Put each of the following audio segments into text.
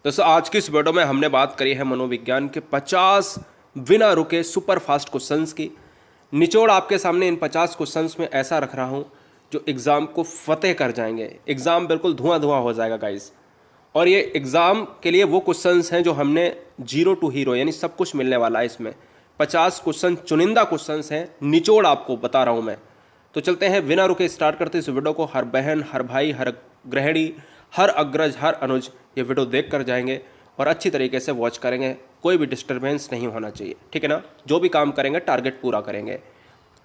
दोस्तों आज की इस वीडियो में हमने बात करी है मनोविज्ञान के 50 बिना रुके सुपर फास्ट क्वेश्चंस की। निचोड़ आपके सामने इन 50 क्वेश्चंस में ऐसा रख रहा हूं जो एग्ज़ाम को फतेह कर जाएंगे। एग्ज़ाम बिल्कुल धुआं धुआं हो जाएगा गाइस। और ये एग्ज़ाम के लिए वो क्वेश्चंस हैं जो हमने जीरो टू हीरो यानी सब कुछ मिलने वाला है इसमें। 50 क्वेश्चन चुनिंदा क्वेश्चंस हैं, निचोड़ आपको बता रहा हूँ मैं। तो चलते हैं बिना रुके स्टार्ट करते इस वीडियो को। हर बहन, हर भाई, हर गृहिणी, हर अग्रज, हर अनुज ये वीडियो देख कर जाएंगे और अच्छी तरीके से वॉच करेंगे। कोई भी डिस्टर्बेंस नहीं होना चाहिए, ठीक है ना। जो भी काम करेंगे टारगेट पूरा करेंगे।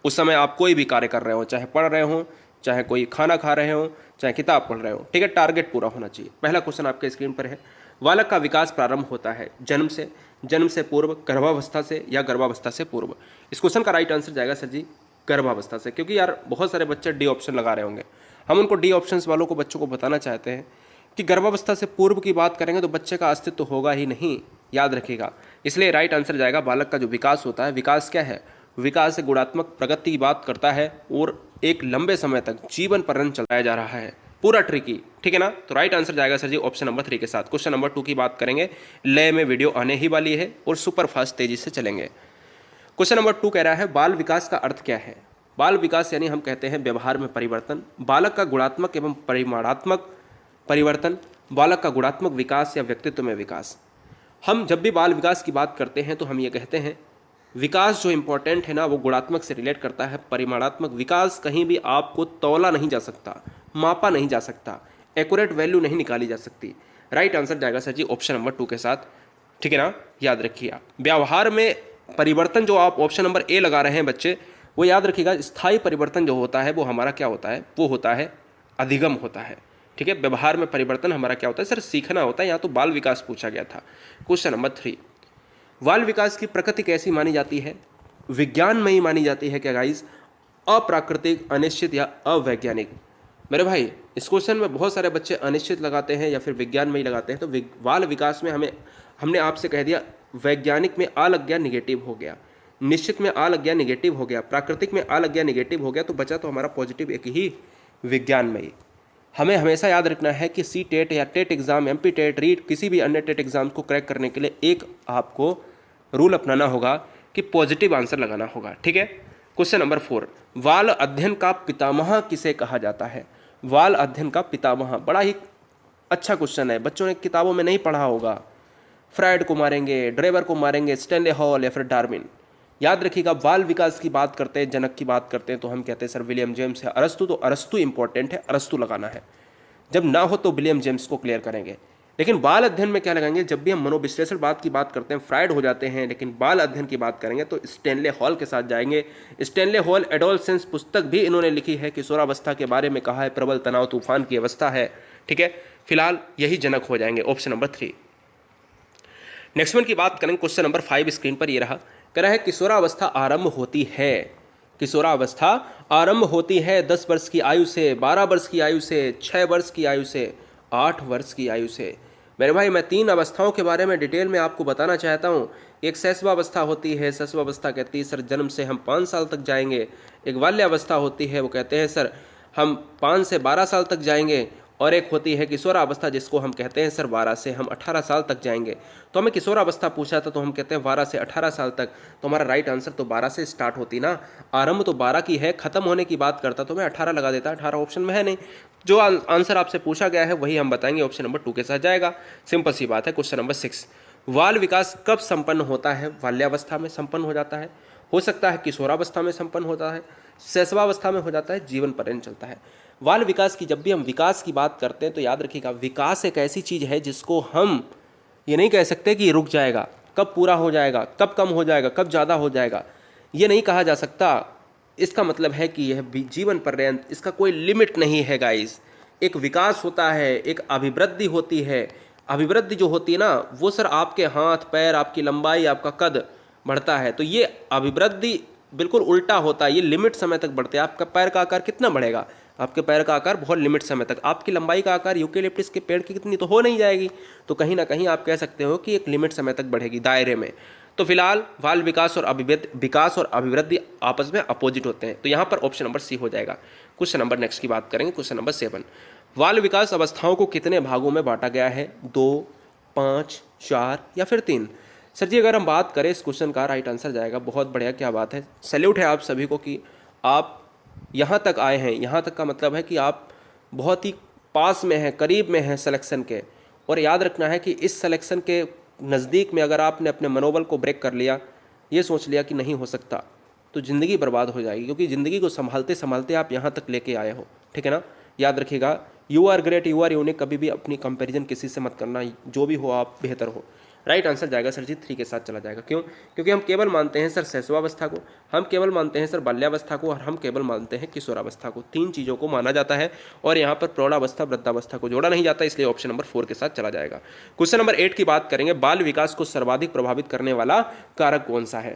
उस समय आप कोई भी कार्य कर रहे हो, चाहे पढ़ रहे हो, चाहे कोई खाना खा रहे हो, चाहे किताब पढ़ रहे हो, ठीक है, टारगेट पूरा होना चाहिए। पहला क्वेश्चन आपके स्क्रीन पर है। बालक का विकास प्रारंभ होता है जन्म से पूर्व, गर्भावस्था से या गर्भावस्था से पूर्व। इस क्वेश्चन का राइट आंसर जाएगा सर जी गर्भावस्था से, क्योंकि यार बहुत सारे बच्चे डी ऑप्शन लगा रहे होंगे। हम उनको डी ऑप्शंस वालों को बच्चों को बताना चाहते हैं कि गर्भावस्था से पूर्व की बात करेंगे तो बच्चे का अस्तित्व तो होगा ही नहीं, याद रखिएगा। इसलिए राइट आंसर जाएगा बालक का जो विकास होता है। विकास क्या है? विकास से गुणात्मक प्रगति की बात करता है और एक लंबे समय तक जीवन पर्यंत चलाया जा रहा है, पूरा ट्रिकी, ठीक है ना। तो राइट आंसर जाएगा सर जी ऑप्शन नंबर 3 के साथ। क्वेश्चन नंबर 2 की बात करेंगे। लय में वीडियो आने ही वाली है और सुपर फास्ट तेजी से चलेंगे। क्वेश्चन नंबर 2 कह रहा है बाल विकास का अर्थ क्या है? बाल विकास यानी हम कहते हैं व्यवहार में परिवर्तन। बालक का गुणात्मक एवं परिमाणात्मक परिवर्तन, बालक का गुणात्मक विकास या व्यक्तित्व में विकास। हम जब भी बाल विकास की बात करते हैं तो हम ये कहते हैं विकास जो इंपॉर्टेंट है ना वो गुणात्मक से रिलेट करता है। परिमाणात्मक विकास कहीं भी आपको तौला नहीं जा सकता, मापा नहीं जा सकता, एक्यूरेट वैल्यू नहीं निकाली जा सकती। राइट आंसर जाएगा सर जी ऑप्शन नंबर 2 के साथ, ठीक है ना, याद रखिए आप। व्यवहार में परिवर्तन जो आप ऑप्शन नंबर ए लगा रहे हैं बच्चे, वो याद रखिएगा। स्थायी परिवर्तन जो होता है वो हमारा क्या होता है? वो होता है अधिगम होता है, ठीक है। व्यवहार में परिवर्तन हमारा क्या होता है? सर सीखना होता है। यहाँ तो बाल विकास पूछा गया था। क्वेश्चन नंबर 3, बाल विकास की प्रकृति कैसी मानी जाती है? विज्ञानमयी मानी जाती है क्या गाइस? अप्राकृतिक, अनिश्चित या अवैज्ञानिक? मेरे भाई इस क्वेश्चन में बहुत सारे बच्चे अनिश्चित लगाते हैं या फिर विज्ञानमयी लगाते हैं। तो बाल विकास में हमने आपसे कह दिया वैज्ञानिक में आ लग गया, निगेटिव हो गया। निश्चित में आ लग गया, निगेटिव हो गया। प्राकृतिक में आ लग गया, निगेटिव हो गया। तो बचा तो हमारा पॉजिटिव एक ही, विज्ञानमयी। हमें हमेशा याद रखना है कि सी टेट या TET exam, MP TET, REET, किसी भी अन्य टेट एग्ज़ाम को क्रैक करने के लिए एक आपको रूल अपनाना होगा कि पॉजिटिव आंसर लगाना होगा, ठीक है। क्वेश्चन नंबर 4, बाल अध्ययन का पितामह किसे कहा जाता है? बाल अध्ययन का पितामह बड़ा ही अच्छा क्वेश्चन है, बच्चों ने किताबों में नहीं पढ़ा होगा। फ्रायड को मारेंगे, ड्रेवर को मारेंगे, स्टैनले हॉल या फिर डार्विन। याद रखिएगा बाल विकास की बात करते हैं, जनक की बात करते हैं तो हम कहते हैं सर विलियम जेम्स है। अरस्तु, तो अरस्तु इंपॉर्टेंट है, अरस्तु लगाना है। जब ना हो तो विलियम जेम्स को क्लियर करेंगे। लेकिन बाल अध्ययन में क्या लगाएंगे? जब भी हम मनोविश्लेषण बात की बात करते हैं फ्रायड हो जाते हैं, लेकिन बाल अध्ययन की बात करेंगे तो स्टैनले हॉल के साथ जाएंगे। स्टैनले हॉल एडोलसेंस पुस्तक भी इन्होंने लिखी है, किशोरावस्था के बारे में कहा है, प्रबल तनाव तूफान की अवस्था है, ठीक है। फिलहाल यही जनक हो जाएंगे, ऑप्शन नंबर 3। नेक्स्ट वन की बात करेंगे। क्वेश्चन नंबर 5 स्क्रीन पर ये रहा, कह रहा है किशोरावस्था आरंभ होती है। किशोरावस्था आरंभ होती है 10 वर्ष की आयु से, 12 वर्ष की आयु से, 6 वर्ष की आयु से, 8 वर्ष की आयु से। मेरे भाई मैं 3 अवस्थाओं के बारे में डिटेल में आपको बताना चाहता हूँ। एक शैशवावस्था होती है, शैशवावस्था कहती है सर जन्म से हम 5 साल तक जाएंगे। एक बाल्यावस्था होती है, वो कहते हैं सर हम 5 से 12 साल तक जाएंगे। और एक होती है किशोरावस्था जिसको हम कहते हैं सर 12 से हम 18 साल तक जाएंगे। तो हमें किशोरावस्था पूछा था तो हम कहते हैं 12 से 18 साल तक। तो हमारा राइट आंसर तो 12 से स्टार्ट होती ना, आरंभ तो 12 की है, खत्म होने की बात करता तो मैं 18 लगा देता। 18 ऑप्शन में है नहीं। जो आंसर आपसे पूछा गया है वही हम बताएंगे, ऑप्शन नंबर 2 के साथ जाएगा। सिंपल सी बात है। क्वेश्चन नंबर 6, बाल विकास कब संपन्न होता है? बाल्यावस्था में संपन्न हो जाता है, हो सकता है किशोरावस्था में संपन्न होता है, शैशवावस्था में हो जाता है, जीवन पर्यंत चलता है। बाल विकास की जब भी हम विकास की बात करते हैं तो याद रखिएगा विकास एक ऐसी चीज़ है जिसको हम ये नहीं कह सकते कि रुक जाएगा, कब पूरा हो जाएगा, कब कम हो जाएगा, कब ज़्यादा हो जाएगा, ये नहीं कहा जा सकता। इसका मतलब है कि यह जीवन पर्यंत, इसका कोई लिमिट नहीं है गाइस। एक विकास होता है, एक अभिवृद्धि होती है। अभिवृद्धि जो होती है ना वो सर आपके हाथ पैर, आपकी लंबाई, आपका कद बढ़ता है। तो ये अभिवृद्धि बिल्कुल उल्टा होता है, ये लिमिट समय तक बढ़ते हैं। आपका पैर का आकार कितना बढ़ेगा? आपके पैर का आकार बहुत लिमिट समय तक। आपकी लंबाई का आकार यूकेलिप्टस के पेड़ की कितनी तो हो नहीं जाएगी। तो कहीं ना कहीं आप कह सकते हो कि एक लिमिट समय तक बढ़ेगी दायरे में। तो फिलहाल बाल विकास और अभिवृद्धि आपस में अपोजिट होते हैं। तो यहाँ पर ऑप्शन नंबर सी हो जाएगा। क्वेश्चन नंबर नेक्स्ट की बात करेंगे, क्वेश्चन नंबर 7, बाल विकास अवस्थाओं को कितने भागों में बांटा गया है? 2, 5, 4 या फिर 3? सर जी अगर हम बात करें इस क्वेश्चन का राइट आंसर जाएगा, बहुत बढ़िया, क्या बात है, सैल्यूट है आप सभी को कि आप यहाँ तक आए हैं। यहाँ तक का मतलब है कि आप बहुत ही पास में हैं, करीब में हैं सिलेक्शन के। और याद रखना है कि इस सिलेक्शन के नज़दीक में अगर आपने अपने मनोबल को ब्रेक कर लिया, ये सोच लिया कि नहीं हो सकता, तो ज़िंदगी बर्बाद हो जाएगी, क्योंकि ज़िंदगी को संभालते संभालते आप यहाँ तक लेके आए हो। ठीक है ना, याद रखिएगा, you are great, you are unique, कभी भी अपनी कंपैरिजन किसी से मत करना, जो भी हो आप बेहतर हो। राइट आंसर जाएगा सर जी 3 के साथ चला जाएगा। क्यों? क्योंकि हम केवल मानते हैं सर शैशवावस्था को, हम केवल मानते हैं सर बाल्यावस्था को, और हम केवल मानते हैं किशोरावस्था को। 3 चीज़ों को माना जाता है और यहाँ पर प्रौढ़ावस्था वृद्धावस्था को जोड़ा नहीं जाता, इसलिए ऑप्शन नंबर 4 के साथ चला जाएगा। क्वेश्चन नंबर 8 की बात करेंगे, बाल विकास को सर्वाधिक प्रभावित करने वाला कारक कौन सा है?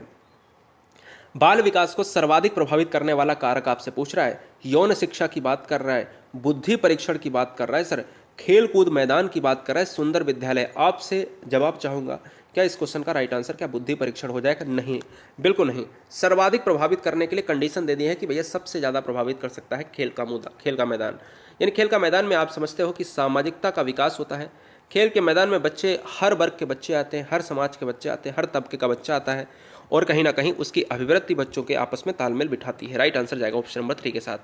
बाल विकास को सर्वाधिक प्रभावित करने वाला कारक आपसे पूछ रहा है, यौन शिक्षा की बात कर रहा है, बुद्धि परीक्षण की बात कर रहा है सर, खेल कूद मैदान की बात कर रहा है, सुंदर विद्यालय? आपसे जवाब चाहूंगा, क्या इस क्वेश्चन का राइट आंसर क्या बुद्धि परीक्षण हो जाएगा? नहीं, बिल्कुल नहीं। सर्वाधिक प्रभावित करने के लिए कंडीशन दे दी है कि भैया सबसे ज़्यादा प्रभावित कर सकता है खेल का मैदान। यानी खेल का मैदान में आप समझते हो कि सामाजिकता का विकास होता है। खेल के मैदान में बच्चे, हर वर्ग के बच्चे आते हैं, हर समाज के बच्चे आते हैं, हर तबके का बच्चा आता है, और कहीं ना कहीं उसकी अभिवृत्ति बच्चों के आपस में तालमेल बिठाती है। राइट आंसर जाएगा ऑप्शन नंबर 3 के साथ।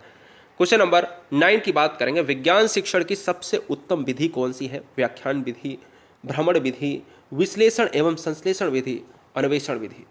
क्वेश्चन नंबर 9 की बात करेंगे, विज्ञान शिक्षण की सबसे उत्तम विधि कौन सी है? व्याख्यान विधि, भ्रमण विधि, विश्लेषण एवं संश्लेषण विधि, अन्वेषण विधि?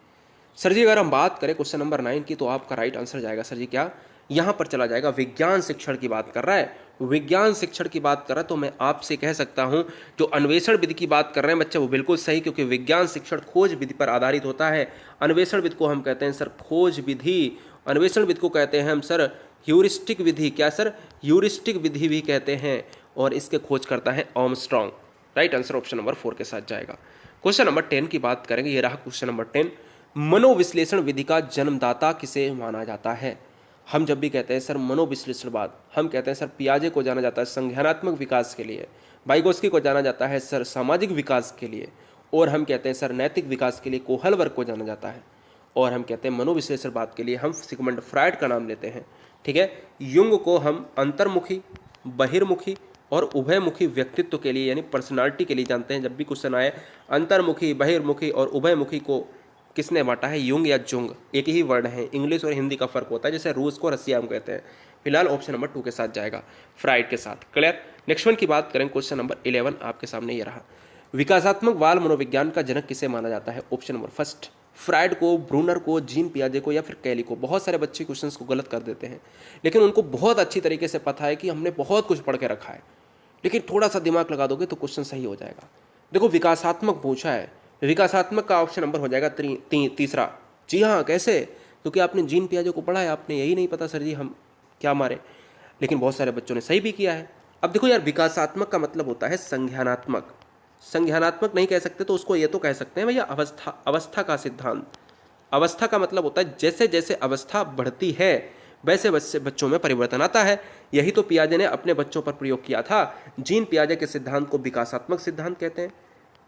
सर जी अगर हम बात करें क्वेश्चन नंबर 9 की, तो आपका राइट आंसर जाएगा सर जी क्या, यहाँ पर चला जाएगा, विज्ञान शिक्षण की बात कर रहा है। विज्ञान शिक्षण की बात कर रहा है, तो मैं आपसे कह सकता हूँ जो अन्वेषण विधि की बात कर रहे हैं बच्चे, वो बिल्कुल सही, क्योंकि विज्ञान शिक्षण खोज विधि पर आधारित होता है। अन्वेषण विधि को हम कहते हैं सर खोज विधि, अन्वेषण विधि को कहते हैं हम सर ह्यूरिस्टिक विधि। क्या सर? ह्यूरिस्टिक विधि भी कहते हैं, और इसके खोज करता है Armstrong. Right answer option number 4 के साथ जाएगा। क्वेश्चन नंबर 10 की बात करेंगे, ये रहा क्वेश्चन नंबर 10, मनोविश्लेषण विधि का जन्मदाता किसे माना जाता है? हम जब भी कहते हैं सर मनोविश्लेषणवाद, हम कहते हैं सर पियाजे को जाना जाता है संज्ञानात्मक विकास के लिए, वाइगोस्की को जाना जाता है सर सामाजिक विकास के लिए, और हम कहते हैं सर नैतिक विकास के लिए कोहलवर्ग को जाना जाता है, और हम कहते हैं मनोविश्लेषणवाद के लिए हम सिगमंड फ्रायड का नाम लेते हैं। ठीक है, युंग को हम अंतर्मुखी, बहिर्मुखी और उभयमुखी व्यक्तित्व के लिए यानी पर्सनालिटी के लिए जानते हैं। जब भी क्वेश्चन आए अंतर्मुखी, बहिर्मुखी और उभयमुखी को किसने बांटा है, युंग या जुंग? एक ही वर्ड है, इंग्लिश और हिंदी का फर्क होता है, जैसे रूस को रसिया हम कहते हैं। फिलहाल ऑप्शन नंबर 2 के साथ जाएगा, फ्राइड के साथ। क्लियर? नेक्स्ट वन की बात करें, क्वेश्चन नंबर 11 आपके सामने ये रहा, विकासात्मक बाल मनोविज्ञान का जनक किसे माना जाता है? ऑप्शन नंबर फर्स्ट, फ्राइड को, ब्रूनर को, जीन पियाजे को, या फिर कैली को? बहुत सारे बच्चे क्वेश्चंस को गलत कर देते हैं, लेकिन उनको बहुत अच्छी तरीके से पता है कि हमने बहुत कुछ पढ़ के रखा है, लेकिन थोड़ा सा दिमाग लगा दोगे तो क्वेश्चन सही हो जाएगा। देखो विकासात्मक पूछा है, विकासात्मक का ऑप्शन नंबर हो जाएगा तीसरा। जी हाँ, कैसे? क्योंकि आपने जीन पियाजे को पढ़ा है, आपने यही नहीं पता सर जी हम क्या मारे, लेकिन बहुत सारे बच्चों ने सही भी किया है। अब देखो यार, विकासात्मक का मतलब होता है संज्ञानात्मक। संज्ञानात्मक नहीं कह सकते तो उसको ये तो कह सकते हैं भैया अवस्था का सिद्धांत। अवस्था का मतलब होता है जैसे जैसे अवस्था बढ़ती है वैसे वैसे बच्चों में परिवर्तन आता है। यही तो पियाजे ने अपने बच्चों पर प्रयोग किया था। जीन पियाजे के सिद्धांत को विकासात्मक सिद्धांत कहते हैं,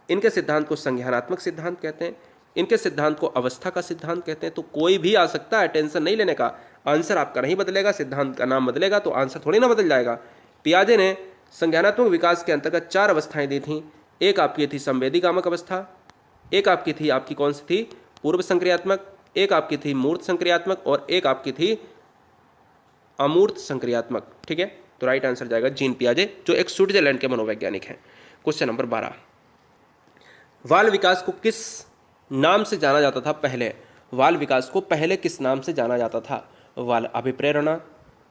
इनके सिद्धांत को संज्ञानात्मक सिद्धांत कहते हैं, इनके सिद्धांत को अवस्था का सिद्धांत कहते हैं। तो कोई भी आ सकता है, टेंशन नहीं लेने का, आंसर आपका नहीं बदलेगा, सिद्धांत का नाम बदलेगा तो आंसर थोड़ी ना बदल जाएगा। पियाजे ने संज्ञानात्मक विकास के अंतर्गत 4 अवस्थाएं दी थी। एक आपकी थी संवेदीगामक अवस्था, एक आपकी थी आपकी कौन सी थी, पूर्व संक्रियात्मक, एक आपकी थी मूर्त संक्रियात्मक, और एक आपकी थी अमूर्त संक्रियात्मक। ठीक है, तो राइट आंसर जाएगा जीन पियाजे, जो एक स्विट्जरलैंड के मनोवैज्ञानिक हैं। क्वेश्चन नंबर 12, बाल विकास को किस नाम से जाना जाता था पहले? बाल विकास को पहले किस नाम से जाना जाता था? बाल अभिप्रेरणा,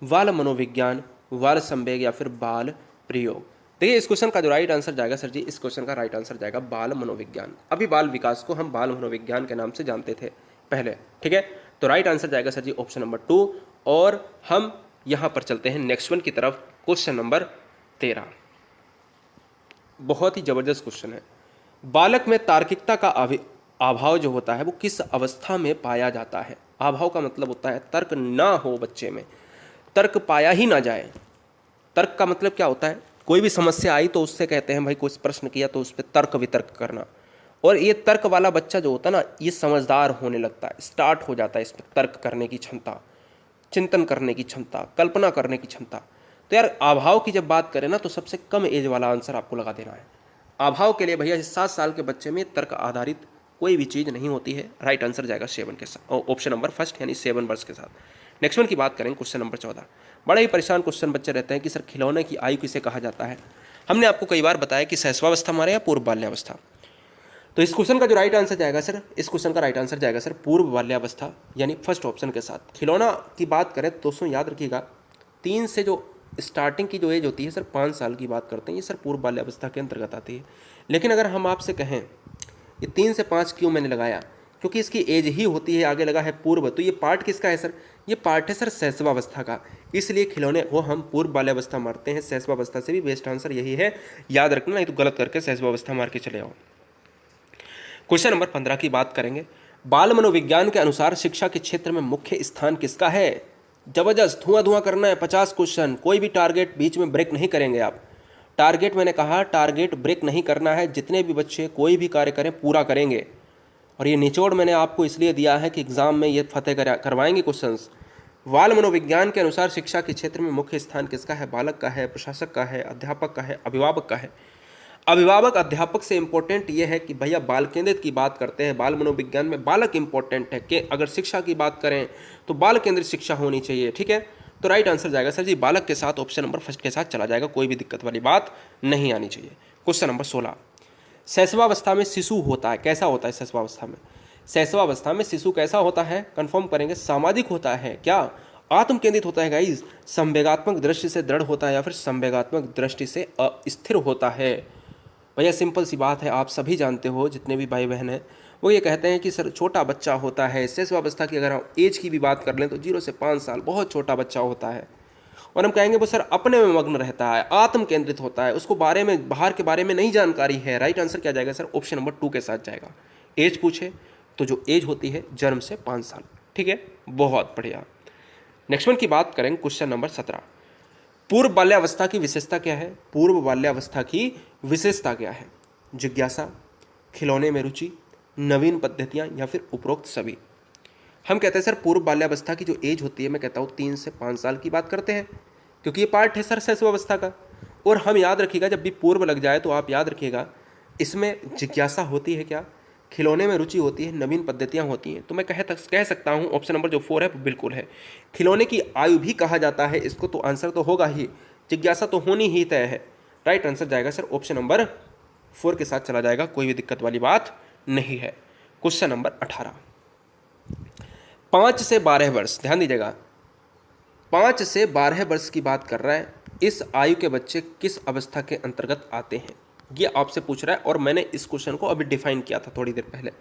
बाल मनोविज्ञान, बाल संवेग, या फिर बाल प्रयोग? देखिए इस क्वेश्चन का जो राइट आंसर जाएगा सर जी, इस क्वेश्चन का राइट आंसर जाएगा बाल मनोविज्ञान। अभी बाल विकास को हम बाल मनोविज्ञान के नाम से जानते थे पहले। ठीक है, तो राइट आंसर जाएगा सर जी ऑप्शन नंबर 2। और हम यहाँ पर चलते हैं नेक्स्ट वन की तरफ, क्वेश्चन नंबर 13। बहुत ही जबरदस्त क्वेश्चन है। बालक में तार्किकता का अभाव जो होता है वो किस अवस्था में पाया जाता है? अभाव का मतलब होता है तर्क ना हो बच्चे में, तर्क पाया ही ना जाए। तर्क का मतलब क्या होता है? कोई भी समस्या आई तो उससे कहते हैं भाई कोई प्रश्न किया तो उस पर तर्क वितर्क करना। और ये तर्क वाला बच्चा जो होता है ना, ये समझदार होने लगता है, स्टार्ट हो जाता है इस पर तर्क करने की क्षमता, चिंतन करने की क्षमता, कल्पना करने की क्षमता। तो यार अभाव की जब बात करें ना, तो सबसे कम एज वाला आंसर आपको लगा देना है। अभाव के लिए भैया 7 साल के बच्चे में तर्क आधारित कोई भी चीज़ नहीं होती है। राइट आंसर जाएगा 7 के साथ, ऑप्शन नंबर फर्स्ट यानी 7 वर्ष के साथ। नेक्स्ट वन की बात करें, क्वेश्चन नंबर 14। बड़े ही परेशान क्वेश्चन बच्चे रहते हैं कि सर खिलौने की आयु किसे कहा जाता है। हमने आपको कई बार बताया कि शैशवावस्था हमारे या पूर्व बाल्यावस्था। तो इस क्वेश्चन का जो राइट आंसर जाएगा सर, इस क्वेश्चन का राइट आंसर जाएगा सर पूर्व बाल्यावस्था यानी फर्स्ट ऑप्शन के साथ। खिलौना की बात करें दोस्तों याद रखिएगा 3 से जो स्टार्टिंग की जो एज होती है सर 5 साल की बात करते हैं, ये सर पूर्व बाल्यावस्था के अंतर्गत आती है। लेकिन अगर हम आपसे कहें ये 3 से 5 क्यों मैंने लगाया, क्योंकि इसकी एज ही होती है, आगे लगा है पूर्व, तो ये पार्ट किसका है सर, ये पार्ट है सर शैशवावस्था का, इसलिए खिलौने को हम पूर्व बाल्यावस्था मारते हैं। शैशवावस्था से भी बेस्ट आंसर यही है, याद रखना, नहीं तो गलत करके शैशवावस्था मार के चले आओ। क्वेश्चन नंबर 15 की बात करेंगे। बाल मनोविज्ञान के अनुसार शिक्षा के क्षेत्र में मुख्य स्थान किसका है। जबरदस्त धुआं करना है, 50 क्वेश्चन, कोई भी टारगेट बीच में ब्रेक नहीं करेंगे आप। टारगेट मैंने कहा टारगेट ब्रेक नहीं करना है, जितने भी बच्चे कोई भी कार्य करें पूरा करेंगे। और ये निचोड़ मैंने आपको इसलिए दिया है कि एग्जाम में ये फतेह करवाएंगे क्वेश्चंस। बाल मनोविज्ञान के अनुसार शिक्षा के क्षेत्र में मुख्य स्थान किसका है, बालक का है, प्रशासक का है, अध्यापक का है, अभिभावक का है। अभिभावक अध्यापक से इंपॉर्टेंट ये है कि भैया बाल केंद्रित की बात करते हैं, बाल मनोविज्ञान में बालक इंपॉर्टेंट है कि अगर शिक्षा की बात करें तो बाल केंद्रित शिक्षा होनी चाहिए, ठीक है। तो राइट आंसर जाएगा सर जी बालक के साथ, ऑप्शन नंबर फर्स्ट के साथ चला जाएगा, कोई भी दिक्कत वाली बात नहीं आनी चाहिए। Question number 16। शैशवावस्था में शिशु होता है, कैसा होता है शैशवावस्था में। शैशवावस्था में शिशु कैसा होता है, कंफर्म करेंगे, सामाजिक होता है क्या, आत्म केंद्रित होता है गाइज, संवेगात्मक दृष्टि से दृढ़ होता है या फिर संवेगात्मक दृष्टि से अस्थिर होता है। भैया सिंपल सी बात है, आप सभी जानते हो जितने भी भाई बहन हैं वो ये कहते हैं कि सर छोटा बच्चा होता है। शैशवावस्था की अगर हम एज की भी बात कर लें तो 0 से 5 साल बहुत छोटा बच्चा होता है, और हम कहेंगे वो सर अपने में मग्न रहता है, आत्म केंद्रित होता है, उसको बारे में बाहर के बारे में नहीं जानकारी है। राइट आंसर क्या जाएगा सर, ऑप्शन नंबर 2 के साथ जाएगा। एज पूछे तो जो एज होती है जन्म से 5 साल, ठीक है, बहुत बढ़िया। नेक्स्ट वन की बात करें, क्वेश्चन नंबर 17। पूर्व बाल्यावस्था की विशेषता क्या है, पूर्व बाल्यावस्था की विशेषता क्या है। जिज्ञासा, खिलौने में रुचि, नवीन पद्धतियाँ या फिर उपरोक्त सभी। हम कहते हैं सर पूर्व बाल्यावस्था की जो एज होती है, मैं कहता हूँ 3 से 5 साल की बात करते हैं, क्योंकि ये पार्ट है सर शैशवावस्था का। और हम याद रखिएगा जब भी पूर्व लग जाए तो आप याद रखिएगा इसमें जिज्ञासा होती है क्या, खिलौने में रुचि होती है, नवीन पद्धतियाँ होती हैं। तो मैं कह सकता हूँ ऑप्शन नंबर जो 4 है वो बिल्कुल है। खिलौने की आयु भी कहा जाता है इसको, तो आंसर तो होगा ही, जिज्ञासा तो होनी ही तय है। राइट आंसर जाएगा सर ऑप्शन नंबर 4 के साथ चला जाएगा, कोई भी दिक्कत वाली बात नहीं है। Question number 18। 5 से 12 वर्ष, ध्यान दीजिएगा, 5 से 12 वर्ष की बात कर रहा है। इस आयु के बच्चे किस अवस्था के अंतर्गत आते हैं, ये आपसे पूछ रहा है, और मैंने इस क्वेश्चन को अभी डिफाइन किया था थोड़ी देर पहले।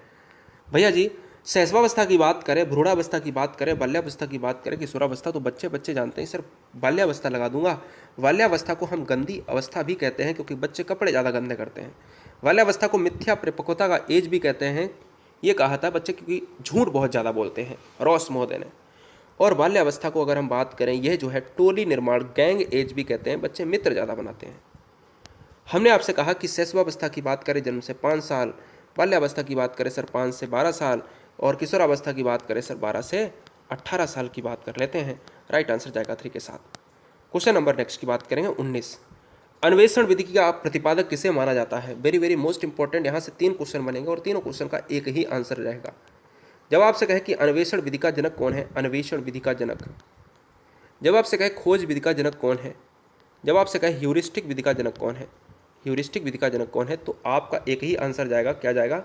भैया जी शैशवावस्था की बात करें, भ्रूणावस्था की बात करें, बाल्यावस्था की बात करें, किशोरावस्था, तो बच्चे जानते हैं सर, बाल्यावस्था लगा दूंगा। बाल्यावस्था को हम गंदी अवस्था भी कहते हैं क्योंकि बच्चे कपड़े ज़्यादा गंदे करते हैं। बाल्यावस्था को मिथ्या परिपक्वता का एज भी कहते हैं, ये कहा था बच्चे क्योंकि झूठ बहुत ज़्यादा बोलते हैं, रॉस महोदय ने। और बाल्यावस्था को अगर हम बात करें, यह जो है टोली निर्माण, गैंग एज भी कहते हैं, बच्चे मित्र ज़्यादा बनाते हैं। हमने आपसे कहा कि शैशवावस्था की बात करें जन्म से 5 साल, बाल्यावस्था की बात करें सर 5 से 12 साल, और किशोरावस्था की बात करें सर 12 से 18 साल की बात कर लेते हैं। राइट आंसर जाएगा 3 के साथ। क्वेश्चन नंबर नेक्स्ट की बात करेंगे 19। अन्वेषण विधि का प्रतिपादक किसे माना जाता है। वेरी वेरी मोस्ट इंपॉर्टेंट, यहाँ से 3 क्वेश्चन बनेंगे और तीनों क्वेश्चन का एक ही आंसर रहेगा। जब आपसे कहे कि अन्वेषण विधि का जनक कौन है, अन्वेषण विधि का जनक। जब आपसे कहे खोज विधि का जनक कौन है, जब आपसे कहे ह्यूरिस्टिक विधि का जनक कौन है, ह्यूरिस्टिक विधि का जनक कौन है, तो आपका एक ही आंसर जाएगा, क्या जाएगा,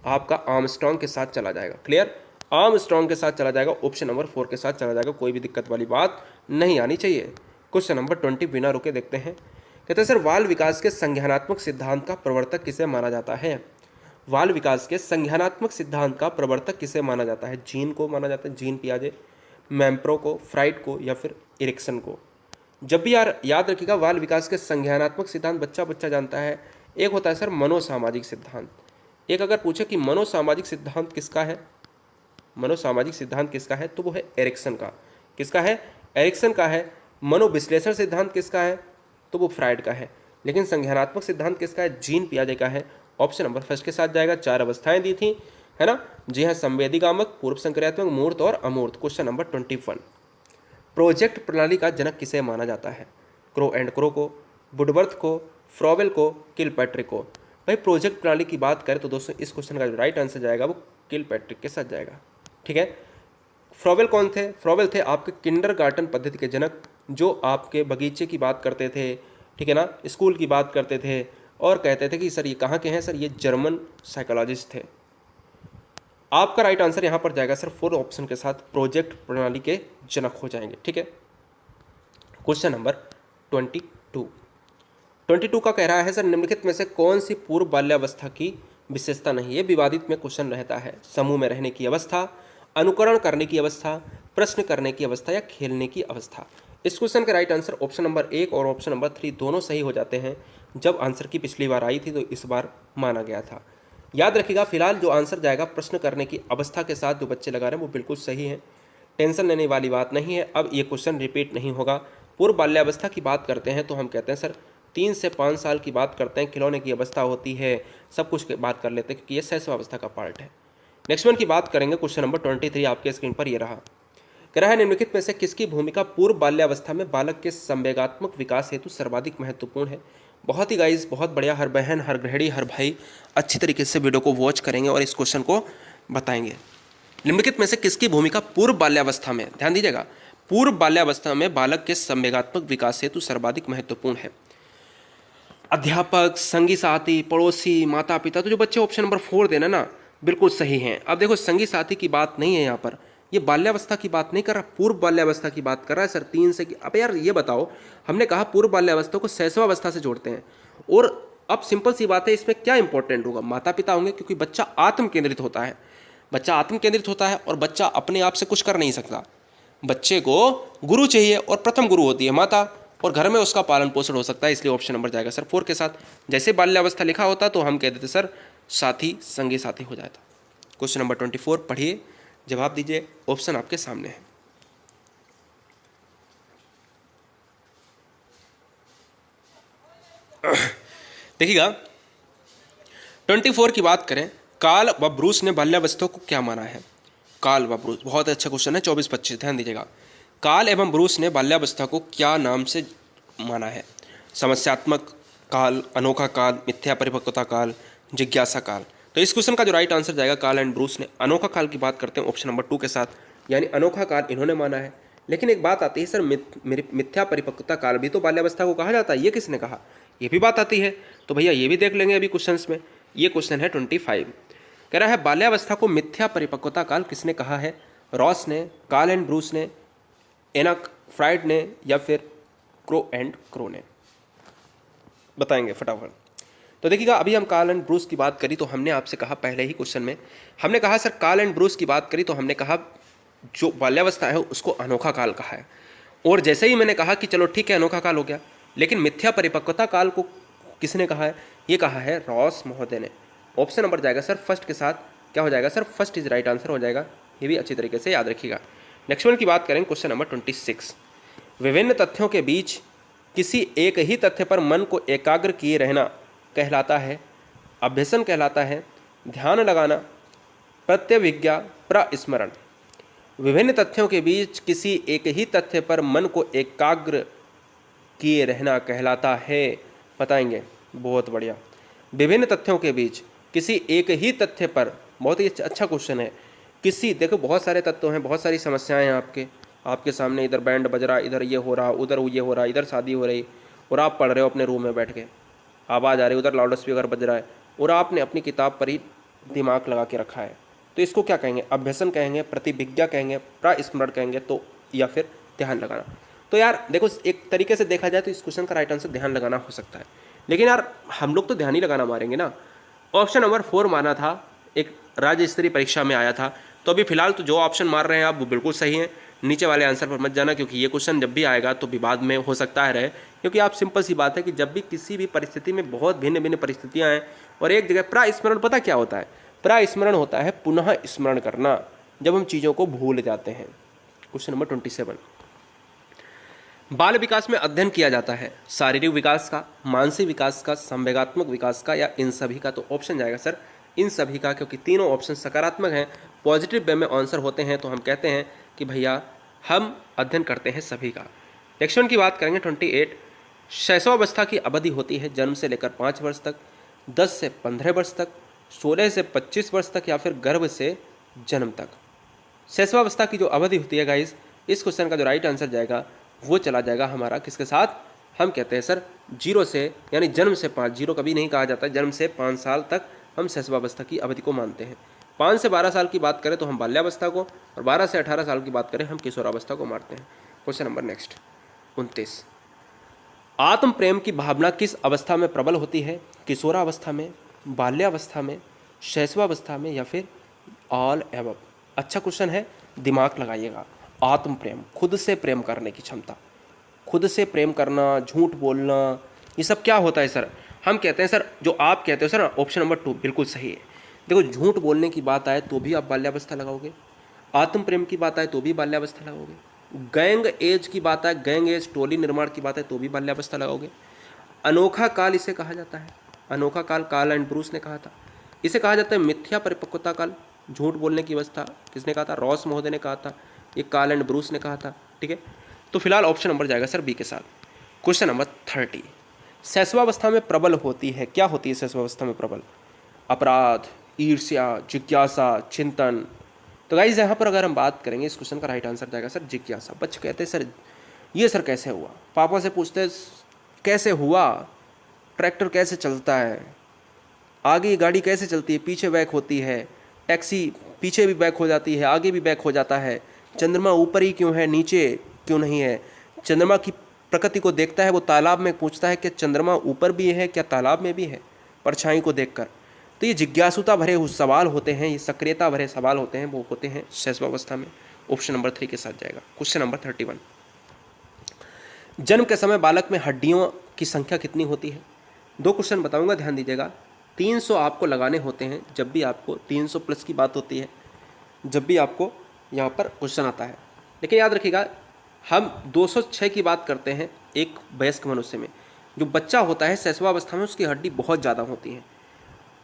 आपका आर्मस्ट्रांग के साथ चला जाएगा। क्लियर, आर्मस्ट्रांग के साथ चला जाएगा, ऑप्शन नंबर 4 के साथ चला जाएगा, कोई भी दिक्कत वाली बात नहीं आनी चाहिए। क्वेश्चन नंबर 20 बिना रुके देखते हैं। कहते हैं सर बाल विकास के संज्ञानात्मक सिद्धांत का प्रवर्तक किसे माना जाता है। बाल विकास के संज्ञानात्मक सिद्धांत का प्रवर्तक किसे माना जाता है। जीन को माना जाता है, जीन पियाजे, मैम्प्रो को, फ्राइड को, या फिर एरिक्सन को। जब भी यार याद रखिएगा बाल विकास के संज्ञानात्मक सिद्धांत बच्चा जानता है। एक होता है सर मनोसामाजिक सिद्धांत। एक अगर पूछे कि मनोसामाजिक सिद्धांत किसका है, मनोसामाजिक सिद्धांत किसका है, तो वो है एरिक्सन का। किसका है, एरिक्सन का है। मनोविश्लेषण सिद्धांत किसका है, तो वो फ्राइड का है। लेकिन संज्ञानात्मक सिद्धांत किसका है, जीन पियाजे का है। ऑप्शन नंबर फर्स्ट के साथ जाएगा। 4 अवस्थाएं दी थी, है ना, जी हाँ, संवेदीगामक, पूर्व संक्रियात्मक, मूर्त और अमूर्त। Question number 21। प्रोजेक्ट प्रणाली का जनक किसे माना जाता है। क्रो एंड क्रो को, वुडवर्थ को, फ्रॉवेल को, किलपैट्रिक को। भाई प्रोजेक्ट प्रणाली की बात करें तो दोस्तों इस क्वेश्चन का जो राइट आंसर जाएगा वो किलपैट्रिक के साथ जाएगा। ठीक है, फ्रॉवेल कौन थे? फ्रॉवेल थे आपके किंडरगार्टन पद्धति के जनक, जो आपके बगीचे की बात करते थे, ठीक है ना, स्कूल की बात करते थे और कहते थे कि सर ये कहाँ के हैं? सर ये जर्मन साइकोलॉजिस्ट थे। आपका राइट आंसर यहाँ पर जाएगा सर 4 ऑप्शन के साथ प्रोजेक्ट प्रणाली के जनक हो जाएंगे। ठीक है, क्वेश्चन नंबर 22 का कह रहा है सर निम्नलिखित में से कौन सी पूर्व बाल्यावस्था की विशेषता नहीं? ये विवादित में क्वेश्चन रहता है। समूह में रहने की अवस्था, अनुकरण करने की अवस्था, प्रश्न करने की अवस्था या खेलने की अवस्था। इस क्वेश्चन का राइट आंसर ऑप्शन नंबर 1 और ऑप्शन नंबर 3 दोनों सही हो जाते हैं। जब आंसर की पिछली बार आई थी तो इस बार माना गया था। याद रखिएगा, फिलहाल जो आंसर जाएगा प्रश्न करने की अवस्था के साथ जो बच्चे लगा रहे हैं वो बिल्कुल सही है, टेंशन लेने वाली बात नहीं है। अब ये क्वेश्चन रिपीट नहीं होगा। पूर्व बाल्यावस्था की बात करते हैं तो हम कहते हैं सर 3 से 5 साल की बात करते हैं, खिलौने की अवस्था होती है, सब कुछ की बात कर लेते हैं क्योंकि ये शैशवावस्था का पार्ट है। नेक्स्ट वन की बात करेंगे, क्वेश्चन नंबर 23 आपके स्क्रीन पर ये रहा। कह रहा है निम्नलिखित में से किसकी भूमिका पूर्व बाल्यावस्था में बालक के संवेगात्मक विकास हेतु सर्वाधिक महत्वपूर्ण है? बहुत ही गाइस, बहुत बढ़िया, हर बहन, हर गृहिणी, हर भाई अच्छी तरीके से वीडियो को वॉच करेंगे और इस क्वेश्चन को बताएंगे। निम्नलिखित में से किसकी भूमिका पूर्व बाल्यावस्था में, ध्यान दीजिएगा, पूर्व बाल्यावस्था में बालक के संवेगात्मक विकास हेतु सर्वाधिक महत्वपूर्ण है? अध्यापक, संगी साथी, पड़ोसी, माता पिता। तो जो बच्चे ऑप्शन नंबर 4 देना ना बिल्कुल सही हैं। अब देखो संगी साथी की बात नहीं है यहाँ पर, ये बाल्यावस्था की बात नहीं कर रहा, पूर्व बाल्यावस्था की बात कर रहा है सर 3 से। अब यार ये बताओ, हमने कहा पूर्व बाल्यावस्था को शैशवावस्था से जोड़ते हैं और अब सिंपल सी बात है, इसमें क्या इंपॉर्टेंट होगा? माता पिता होंगे, क्योंकि बच्चा आत्म केंद्रित होता है, बच्चा आत्म केंद्रित होता है और बच्चा अपने आप से कुछ कर नहीं सकता। बच्चे को गुरु चाहिए और प्रथम गुरु होती है माता, और घर में उसका पालन पोषण हो सकता है, इसलिए ऑप्शन नंबर जाएगा सर 4 के साथ। जैसे बाल्यावस्था लिखा होता तो हम कह देते सर साथी, संगी साथी हो जाता। क्वेश्चन नंबर 24 पढ़िए, जवाब दीजिए, ऑप्शन आपके सामने है। देखिएगा 24 की बात करें, कार्ल व ब्रूस ने बाल्यावस्था को क्या माना है? कार्ल व ब्रूस, बहुत अच्छा क्वेश्चन है, 24-25, ध्यान दीजिएगा। कार्ल एवं ब्रूस ने बाल्यावस्था को क्या नाम से माना है? समस्यात्मक काल, अनोखा काल, मिथ्या परिपक्वता काल, जिज्ञासा काल। तो इस क्वेश्चन का जो राइट आंसर जाएगा, कार्ल एंड ब्रूस ने अनोखा काल की बात करते हैं ऑप्शन नंबर 2 के साथ, यानी अनोखा काल इन्होंने माना है। लेकिन एक बात आती है सर, मिथ्या परिपक्वता काल भी तो बाल्यावस्था को कहा जाता है, ये किसने कहा? ये भी बात आती है, तो भैया ये भी देख लेंगे अभी क्वेश्चन में। ये क्वेश्चन है 25, कह रहा है बाल्यावस्था को मिथ्या परिपक्वता काल किसने कहा है? रॉस ने, कार्ल एंड ब्रूस ने, एनक, फ्राइड ने, या फिर क्रो एंड क्रो ने? बताएंगे फटाफट। तो देखिएगा, अभी हम कार्ल एंड ब्रूस की बात करी तो हमने आपसे कहा पहले ही क्वेश्चन में, हमने कहा सर कार्ल एंड ब्रूस की बात करी तो हमने कहा जो बाल्यावस्था है उसको अनोखा काल कहा है। और जैसे ही मैंने कहा कि चलो ठीक है अनोखा काल हो गया, लेकिन मिथ्या परिपक्वता काल को किसने कहा है? ये कहा है रॉस महोदय ने। ऑप्शन नंबर जाएगा सर फर्स्ट के साथ, क्या हो जाएगा sir? First is right answer हो जाएगा, ये भी अच्छी तरीके से याद रखिएगा। नेक्स्ट वन की बात करें, क्वेश्चन नंबर 26, विभिन्न तथ्यों के बीच किसी एक ही तथ्य पर मन को एकाग्र किए रहना कहलाता है, अभ्यसन कहलाता है, ध्यान लगाना, प्रत्यभिज्ञा, प्रस्मरण। विभिन्न तथ्यों के बीच किसी एक ही तथ्य पर मन को एकाग्र किए रहना कहलाता है, बताएंगे? बहुत बढ़िया। विभिन्न तथ्यों के बीच किसी एक ही तथ्य पर, बहुत ही अच्छा क्वेश्चन है। किसी, देखो बहुत सारे तत्व हैं, बहुत सारी समस्याएं हैं आपके सामने, इधर बैंड बज रहा, इधर ये हो रहा, उधर ये हो रहा, इधर शादी हो रही, और आप पढ़ रहे हो अपने रूम में बैठ के, आवाज़ आ रही, उधर लाउड स्पीकर बज रहा है, और आपने अपनी किताब पर ही दिमाग लगा के रखा है। तो इसको क्या कहेंगे? अभ्यसन कहेंगे, प्रतिभिज्ञा कहेंगे, प्रस्मरण कहेंगे, तो या फिर ध्यान लगाना। तो यार देखो, एक तरीके से देखा जाए तो इस क्वेश्चन का राइट आंसर ध्यान लगाना हो सकता है, लेकिन यार हम लोग तो ध्यान ही लगाना मारेंगे ना। ऑप्शन नंबर 4 माना था, एक राज्य स्तरीय परीक्षा में आया था। तो अभी फिलहाल तो जो ऑप्शन मार रहे हैं आप वो बिल्कुल सही हैं, नीचे वाले आंसर पर मत जाना, क्योंकि ये क्वेश्चन जब भी आएगा तो विवाद में हो सकता है रहे। क्योंकि आप सिंपल सी बात है कि जब भी किसी भी परिस्थिति में बहुत भिन्न भिन्न परिस्थितियाँ हैं और एक जगह प्रस्मरण, पता क्या होता है? प्रस्मरण होता है पुनः स्मरण करना, जब हम चीज़ों को भूल जाते हैं। क्वेश्चन नंबर 27, बाल विकास में अध्ययन किया जाता है शारीरिक विकास का, मानसिक विकास का, संवेगात्मक विकास का, या इन सभी का? तो ऑप्शन जाएगा सर इन सभी का, क्योंकि तीनों ऑप्शन सकारात्मक हैं, पॉजिटिव वे में आंसर होते हैं, तो हम कहते हैं कि भैया हम अध्ययन करते हैं सभी का। नेक्स्ट वन की बात करेंगे 28, शैशवावस्था की अवधि होती है जन्म से लेकर 5 वर्ष तक, 10 से 15 वर्ष तक, 16 से 25 वर्ष तक, या फिर गर्भ से जन्म तक। शैशवावस्था की जो अवधि होती है गाइस, इस क्वेश्चन का जो राइट आंसर जाएगा वो चला जाएगा हमारा किसके साथ, हम कहते हैं सर 0 से, यानी जन्म से 5, 0 कभी नहीं कहा जाता, जन्म से 5 साल तक हम शैशवावस्था की अवधि को मानते हैं। 5 से 12 साल की बात करें तो हम बाल्यावस्था को, और 12 से 18 साल की बात करें हम किशोरावस्था को मानते हैं। क्वेश्चन नंबर नेक्स्ट 29, आत्म प्रेम की भावना किस अवस्था में प्रबल होती है, किशोरावस्था में, बाल्यावस्था में, शैशवावस्था में, या फिर ऑल एबव। अच्छा क्वेश्चन है, दिमाग लगाइएगा। आत्म प्रेम, खुद से प्रेम करने की क्षमता, खुद से प्रेम करना, झूठ बोलना, ये सब क्या होता है सर, हम कहते हैं सर, जो आप कहते हो सर ऑप्शन नंबर 2 बिल्कुल सही है। देखो, झूठ बोलने की बात आए तो भी आप बाल्यावस्था लगाओगे, आत्म प्रेम की बात आए तो भी बाल्यावस्था लगाओगे, गैंग एज की बात आए, गैंग एज टोली निर्माण की बात है तो भी बाल्यावस्था लगाओगे। अनोखा काल इसे कहा जाता है, अनोखा काल, कार्ल एंड ब्रूस ने कहा था। इसे कहा जाता है मिथ्या परिपक्वता काल, झूठ बोलने की अवस्था, किसने कहा था, रॉस महोदय ने कहा था, ये कार्ल एंड ब्रूस ने कहा था। ठीक है, तो फिलहाल ऑप्शन नंबर जाएगा सर बी के साथ। क्वेश्चन नंबर 30, शैशवावस्था में प्रबल होती है, क्या होती है शैशवावस्था में प्रबल, अपराध, ईर्ष्या, जिज्ञासा, चिंतन। तो गाइज यहाँ पर अगर हम बात करेंगे, इस क्वेश्चन का राइट आंसर जाएगा सर जिज्ञासा। बच्चे कहते हैं सर ये सर कैसे हुआ, पापा से पूछते हैं कैसे हुआ, ट्रैक्टर कैसे चलता है, आगे गाड़ी कैसे चलती है, पीछे बैक होती है, टैक्सी पीछे भी बैक हो जाती है, आगे भी बैक हो जाता है, चंद्रमा ऊपर ही क्यों है, नीचे क्यों नहीं है, चंद्रमा की प्रकृति को देखता है, वो तालाब में पूछता है कि चंद्रमा ऊपर भी है क्या तालाब में भी है, परछाई को देखकर। तो ये जिज्ञासुता भरे हुए सवाल होते हैं, ये सक्रियता भरे सवाल होते हैं, वो होते हैं शैशवावस्था में। ऑप्शन नंबर 3 के साथ जाएगा। क्वेश्चन नंबर 31, जन्म के समय बालक में हड्डियों की संख्या कितनी होती है। 2 क्वेश्चन बताऊंगा, ध्यान दीजिएगा। 300 आपको लगाने होते हैं जब भी आपको 300 प्लस की बात होती है, जब भी आपको यहाँ पर क्वेश्चन आता है। लेकिन याद रखिएगा, हम 206 की बात करते हैं एक वयस्क मनुष्य में। जो बच्चा होता है शैशवावस्था में उसकी हड्डी बहुत ज़्यादा होती है।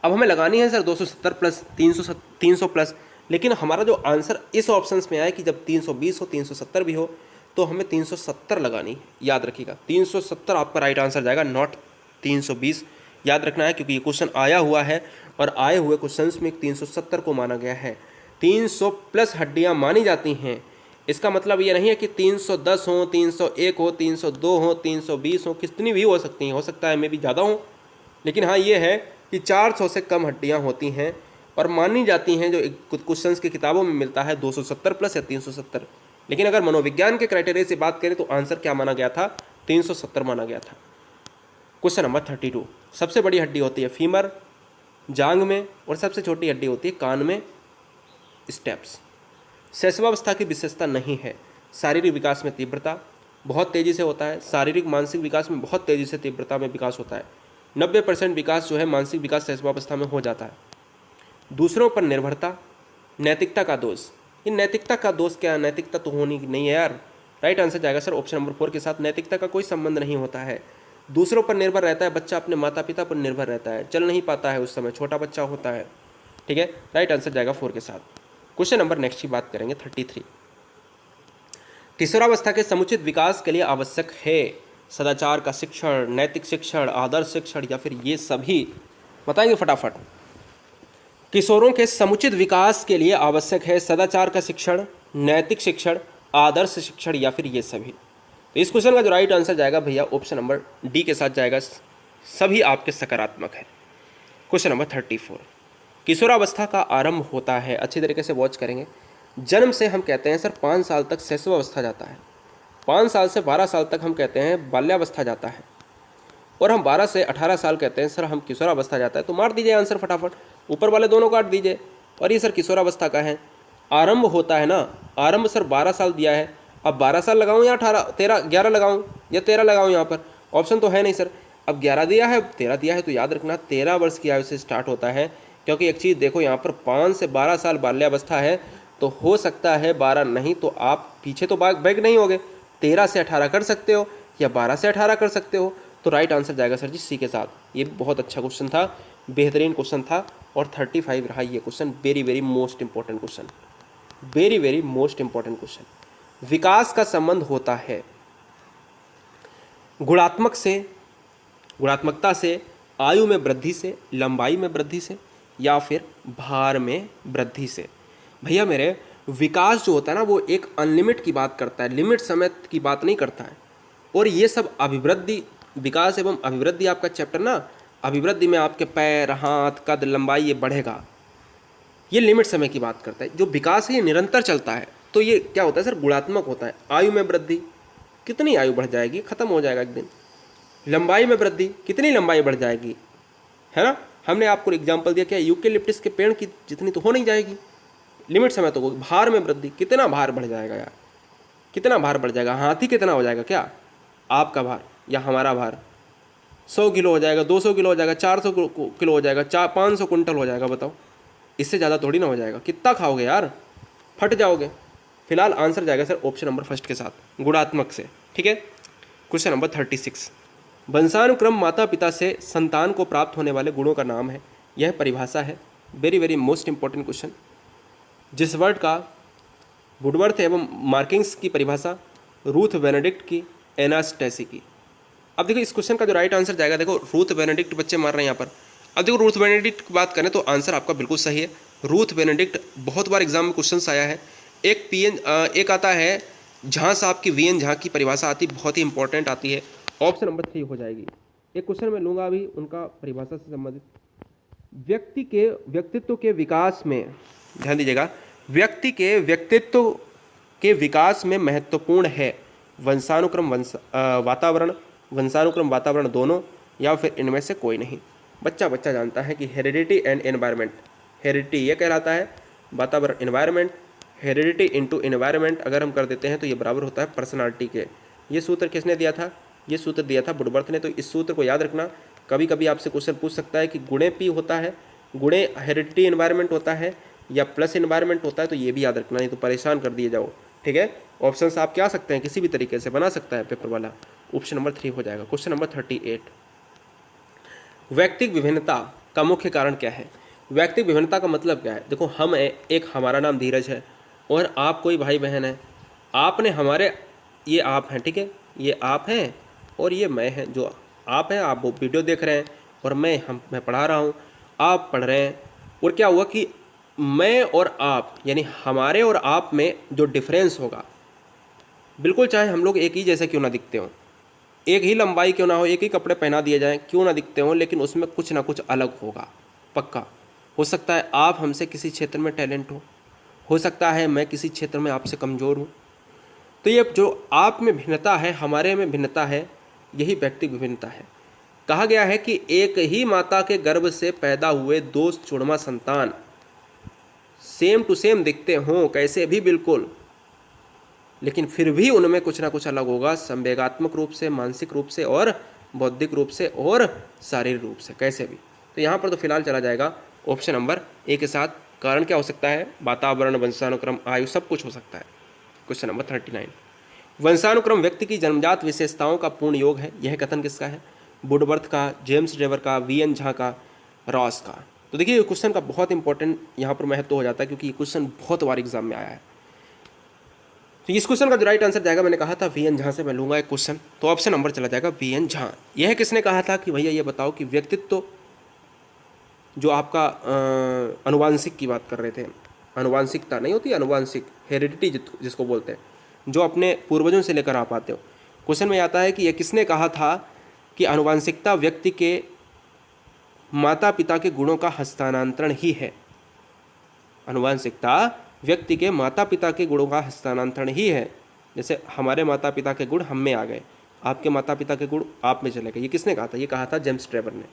अब हमें लगानी है सर 270 प्लस 300 प्लस, लेकिन हमारा जो आंसर इस ऑप्शंस में आया कि जब 320 हो, 370 भी हो, तो हमें 370 लगानी है। याद रखिएगा 370 आपका राइट आंसर जाएगा, नॉट 320। याद रखना है क्योंकि ये क्वेश्चन आया हुआ है और आए हुए क्वेश्चंस में 370 को माना गया है। 300 प्लस हड्डियां मानी जाती हैं, इसका मतलब ये नहीं है कि 310 हो, 301 हो, 302 हो, 320 हो, कितनी भी हो सकती हैं, हो सकता है मैं भी ज़्यादा हूँ, लेकिन हाँ ये है कि 400 से कम हड्डियाँ होती हैं और मानी जाती हैं। जो क्वेश्चंस की किताबों में मिलता है 270 प्लस या 370, लेकिन अगर मनोविज्ञान के क्राइटेरिया से बात करें तो आंसर क्या माना गया था, 370 माना गया था। क्वेश्चन नंबर 32, सबसे बड़ी हड्डी होती है फीमर, जांग में, और सबसे छोटी हड्डी होती है कान में, स्टेप्स। शैशवावस्था की विशेषता नहीं है, शारीरिक विकास में तीव्रता बहुत तेज़ी से होता है, शारीरिक मानसिक विकास में बहुत तेज़ी से तीव्रता में विकास होता है। 90% विकास जो है मानसिक विकास शैशवावस्था में हो जाता है। दूसरों पर निर्भरता, नैतिकता का दोष। ये नैतिकता का दोष क्या, नैतिकता तो होनी नहीं है यार। राइट आंसर जाएगा सर ऑप्शन नंबर 4 के साथ, नैतिकता का कोई संबंध नहीं होता है। दूसरों पर निर्भर रहता है, बच्चा अपने माता पिता पर निर्भर रहता है, चल नहीं पाता है उस समय, छोटा बच्चा होता है। ठीक है, राइट आंसर जाएगा 4 के साथ। क्वेश्चन नंबर नेक्स्ट की बात करेंगे 33, किशोरावस्था के समुचित विकास के लिए आवश्यक है सदाचार का शिक्षण, नैतिक शिक्षण, आदर्श शिक्षण, या फिर ये सभी, बताएंगे फटाफट। किशोरों के समुचित विकास के लिए आवश्यक है सदाचार का शिक्षण, नैतिक शिक्षण, आदर्श शिक्षण, या फिर ये सभी। तो इस क्वेश्चन का जो राइट आंसर जाएगा भैया ऑप्शन नंबर डी के साथ जाएगा, सभी आपके सकारात्मक है। क्वेश्चन नंबर 34, किशोरावस्था का आरंभ होता है, अच्छी तरीके से वॉच करेंगे। जन्म से हम कहते हैं सर 5 साल तक शैशवावस्था जाता है, 5 साल से 12 साल तक हम कहते हैं बाल्यावस्था जाता है, और हम 12 से 18 साल कहते हैं सर हम किशोरावस्था जाता है। तो मार दीजिए आंसर फटाफट, ऊपर वाले दोनों काट दीजिए, और ये सर किशोरावस्था का है। आरंभ होता है ना, आरंभ सर 12 साल दिया है, अब 12 साल लगाऊं या 18, 13, 11 लगाऊं या 13 लगाऊं, यहाँ पर ऑप्शन तो है नहीं सर। अब 11 दिया है, 13 दिया है, तो याद रखना 13 वर्ष की आयु से स्टार्ट होता है। क्योंकि एक चीज़ देखो, यहाँ पर 5 से 12 साल बाल्यावस्था है, तो हो सकता है 12 नहीं तो आप पीछे तो बैग नहीं होगे, 13 से 18 कर सकते हो या 12 से 18 कर सकते हो। तो राइट आंसर जाएगा सर जी सी के साथ। ये बहुत अच्छा क्वेश्चन था, बेहतरीन क्वेश्चन था, और 35 रहा ये question. Very very most important question, very very most important question. विकास का संबंध होता है गुणात्मकता से, आयु में वृद्धि से, लंबाई में वृद्धि से, या फिर भार में वृद्धि से। भैया मेरे, विकास जो होता है ना वो एक अनलिमिट की बात करता है, लिमिट समय की बात नहीं करता है। और ये सब अभिवृद्धि, विकास एवं अभिवृद्धि आपका चैप्टर ना, अभिवृद्धि में आपके पैर, हाथ, कद, लंबाई ये बढ़ेगा, ये लिमिट समय की बात करता है। जो विकास है ये निरंतर चलता है, तो ये क्या होता है सर, गुणात्मक होता है। आयु में वृद्धि, कितनी आयु बढ़ जाएगी, खत्म हो जाएगा एक दिन। लंबाई में वृद्धि, कितनी लंबाई बढ़ जाएगी, है ना। हमने आपको एग्जाम्पल दिया क्या, यूकेलिप्टस के पेड़ की जितनी तो हो नहीं जाएगी, लिमिट समय तो होगी। भार में वृद्धि, कितना भार बढ़ जाएगा यार, कितना भार बढ़ जाएगा। हाथी कितना हो जाएगा, क्या आपका भार या हमारा भार 100 किलो हो जाएगा, 200 किलो हो जाएगा, 400 किलो हो जाएगा, 500 कुंटल हो जाएगा। बताओ, इससे ज़्यादा थोड़ी ना हो जाएगा। कितना खाओगे यार, फट जाओगे। फिलहाल आंसर जाएगा सर ऑप्शन नंबर फर्स्ट के साथ, गुणात्मक से। ठीक है। क्वेश्चन नंबर 36, वंशानुक्रम माता पिता से संतान को प्राप्त होने वाले गुणों का नाम है। यह परिभाषा है, very very most important question. जिस वर्ड का वुडवर्थ एवं मार्किंग्स की परिभाषा, रूथ बेनेडिक्ट की, एना स्टैसी की। अब देखो इस क्वेश्चन का जो राइट आंसर जाएगा, देखो रूथ बेनेडिक्ट बच्चे मार रहे हैं यहाँ पर। अब देखो रूथ बेनेडिक्ट की बात करें तो आंसर आपका बिल्कुल सही है। रूथ बेनेडिक्ट बहुत बार एग्जाम में क्वेश्चन आया है। एक आता है झा साहब की, वीएन झा की परिभाषा आती, बहुत ही इंपॉर्टेंट आती है। ऑप्शन नंबर 3 हो जाएगी। एक क्वेश्चन मैं लूँगा अभी उनका परिभाषा से संबंधित। व्यक्ति के व्यक्तित्व के विकास में, ध्यान दीजिएगा, व्यक्ति के व्यक्तित्व के विकास में महत्वपूर्ण है वंशानुक्रम वातावरण, वंशानुक्रम वातावरण दोनों, या फिर इनमें से कोई नहीं। बच्चा जानता है कि हेरिडिटी एंड एनवायरनमेंट, हेरिडिटी ये कहलाता है, वातावरण एनवायरनमेंट, हेरिडिटी इनटू एनवायरनमेंट अगर हम कर देते हैं तो ये बराबर होता है पर्सनालिटी के। ये सूत्र किसने दिया था, ये सूत्र दिया था वुडवर्थ ने। तो इस सूत्र को याद रखना। कभी कभी आपसे क्वेश्चन पूछ सकता है कि गुणे पी होता है, गुणे हेरिडिटी एनवायरनमेंट होता है, या प्लस एनवायरनमेंट होता है, तो ये भी याद रखना, नहीं तो परेशान कर दिए जाओ। ठीक है। ऑप्शंस आप क्या सकते हैं, किसी भी तरीके से बना सकता है पेपर वाला। ऑप्शन नंबर 3 हो जाएगा। क्वेश्चन नंबर 38, व्यक्तिक विभिन्नता का मुख्य कारण क्या है। व्यक्तिक विभिन्नता का मतलब क्या है, देखो हम एक हमारा नाम धीरज है और आप कोई भाई बहन है। आपने हमारे, ये आप हैं, ठीक है, ये आप हैं और ये मैं हैं। जो आप हैं आप वो वीडियो देख रहे हैं और मैं पढ़ा रहा हूँ, आप पढ़ रहे हैं। और क्या हुआ कि मैं और आप, यानी हमारे और आप में जो डिफरेंस होगा, बिल्कुल चाहे हम लोग एक ही जैसे क्यों ना दिखते हों, एक ही लंबाई क्यों ना हो, एक ही कपड़े पहना दिए जाएं, क्यों ना दिखते हों, लेकिन उसमें कुछ ना कुछ अलग होगा पक्का। हो सकता है आप हमसे किसी क्षेत्र में टैलेंट हो सकता है मैं किसी क्षेत्र में आपसे कमज़ोर हूँ। तो ये जो आप में भिन्नता है, हमारे में भिन्नता है, यही व्यक्तिक विभिन्नता है। कहा गया है कि एक ही माता के गर्भ से पैदा हुए 2 जुड़वा संतान सेम टू सेम दिखते हों कैसे भी, बिल्कुल, लेकिन फिर भी उनमें कुछ ना कुछ अलग होगा, संवेगात्मक रूप से, मानसिक रूप से, और बौद्धिक रूप से, और शारीरिक रूप से, कैसे भी। तो यहाँ पर तो फिलहाल चला जाएगा ऑप्शन नंबर ए के साथ। कारण क्या हो सकता है, वातावरण, वंशानुक्रम, आयु, सब कुछ हो सकता है। क्वेश्चन नंबर 39, वंशानुक्रम व्यक्ति की जन्मजात विशेषताओं का पूर्ण योग है। यह कथन किसका है, वुडवर्थ का, जेम्स ड्रेवर का, वीएन झा का, रॉस का। तो देखिए क्वेश्चन का बहुत इंपॉर्टेंट यहाँ पर महत्व हो जाता है, क्योंकि ये क्वेश्चन बहुत बार एग्जाम में आया है। तो इस क्वेश्चन का जो राइट आंसर जाएगा, मैंने कहा था वीएन झा से मैं लूँगा एक क्वेश्चन, तो ऑप्शन नंबर चला जाएगा वीएन झा। यह किसने कहा था कि भैया ये बताओ कि व्यक्तित्व जो आपका अनुवांशिक की बात कर रहे थे, अनुवांशिकता नहीं होती, अनुवांशिक, हेरिडिटी जिसको बोलते हैं, जो अपने पूर्वजों से लेकर आप आते हो। क्वेश्चन में आता है कि यह किसने कहा था कि अनुवांशिकता व्यक्ति के माता पिता के गुणों का हस्तांतरण ही है। अनुवांशिकता व्यक्ति के माता पिता के गुणों का हस्तांतरण ही है। जैसे हमारे माता पिता के गुण हम में आ गए, आपके माता पिता के गुण आप में चले गए। ये किसने कहा था, ये कहा था जेम्स ड्रेवर ने।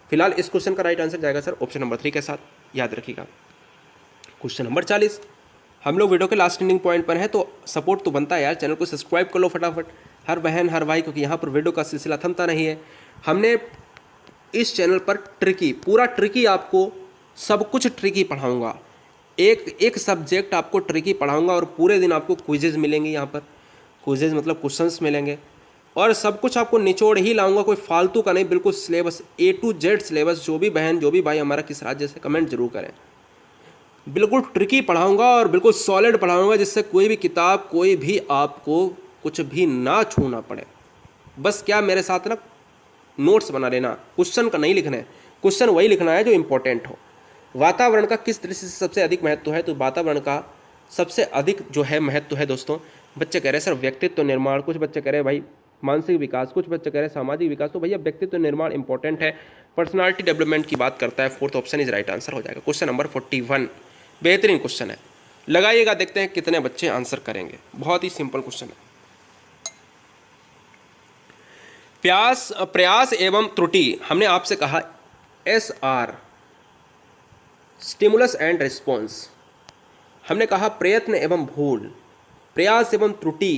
फिलहाल इस क्वेश्चन का राइट आंसर जाएगा सर ऑप्शन नंबर 3 के साथ, याद रखिएगा। क्वेश्चन नंबर 40, हम लोग वीडियो के लास्ट एंडिंग पॉइंट पर हैं, तो सपोर्ट तो बनता है यार, चैनल को सब्सक्राइब कर लो फटाफट, हर बहन हर भाई, क्योंकि यहाँ पर वीडियो का सिलसिला थमता नहीं है। हमने इस चैनल पर पूरा ट्रिकी आपको सब कुछ ट्रिकी पढ़ाऊँगा, एक सब्जेक्ट आपको ट्रिकी पढ़ाऊंगा, और पूरे दिन आपको क्विजेज मिलेंगे। यहाँ पर क्विजेज मतलब क्वेश्चंस मिलेंगे, और सब कुछ आपको निचोड़ ही लाऊंगा, कोई फालतू का नहीं, बिल्कुल syllabus A to Z syllabus. जो भी बहन जो भी भाई हमारा किस राज्य से, कमेंट जरूर करें। बिल्कुल ट्रिकी पढ़ाऊंगा और बिल्कुल सॉलिड पढ़ाऊंगा, जिससे कोई भी किताब, कोई भी आपको कुछ भी ना छूना पड़े। बस क्या मेरे साथ ना नोट्स बना लेना, क्वेश्चन का नहीं लिखना है, क्वेश्चन वही लिखना है जो इंपॉर्टेंट हो। वातावरण का किस दृष्टि से सबसे अधिक महत्व है, तो वातावरण का सबसे अधिक जो है महत्व है दोस्तों, बच्चे कह रहे हैं सर व्यक्तित्व निर्माण, कुछ बच्चे कह रहे हैं भाई मानसिक विकास, कुछ बच्चे कह रहे हैं सामाजिक विकास। तो भैया व्यक्तित्व निर्माण इंपॉर्टेंट है, पर्सनालिटी डेवलपमेंट की बात करता है। Fourth option is right answer हो जाएगा। क्वेश्चन नंबर 41 बेहतरीन क्वेश्चन है, लगाइएगा, देखते हैं कितने बच्चे आंसर करेंगे। बहुत ही सिंपल क्वेश्चन है। प्रयास एवं त्रुटि, हमने आपसे कहा SR स्टिमुलस एंड रिस्पॉन्स, हमने कहा प्रयत्न एवं भूल, प्रयास एवं त्रुटि,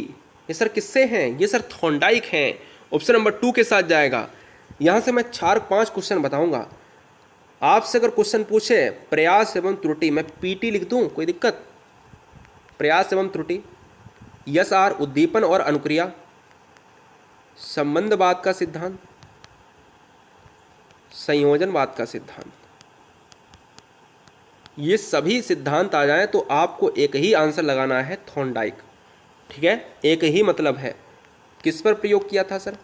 ये सर किससे हैं, ये सर थॉर्नडाइक हैं। ऑप्शन नंबर 2 के साथ जाएगा। यहाँ से मैं 4-5 क्वेश्चन बताऊंगा, आपसे अगर क्वेश्चन पूछे प्रयास एवं त्रुटि, मैं PT लिख दूं, कोई दिक्कत? प्रयास एवं त्रुटि, SR उद्दीपन और अनुक्रिया, संबंधवाद का सिद्धांत, संयोजनवाद का सिद्धांत, ये सभी सिद्धांत आ जाएं तो आपको एक ही आंसर लगाना है, थॉर्नडाइक। ठीक है, एक ही मतलब है। किस पर प्रयोग किया था सर?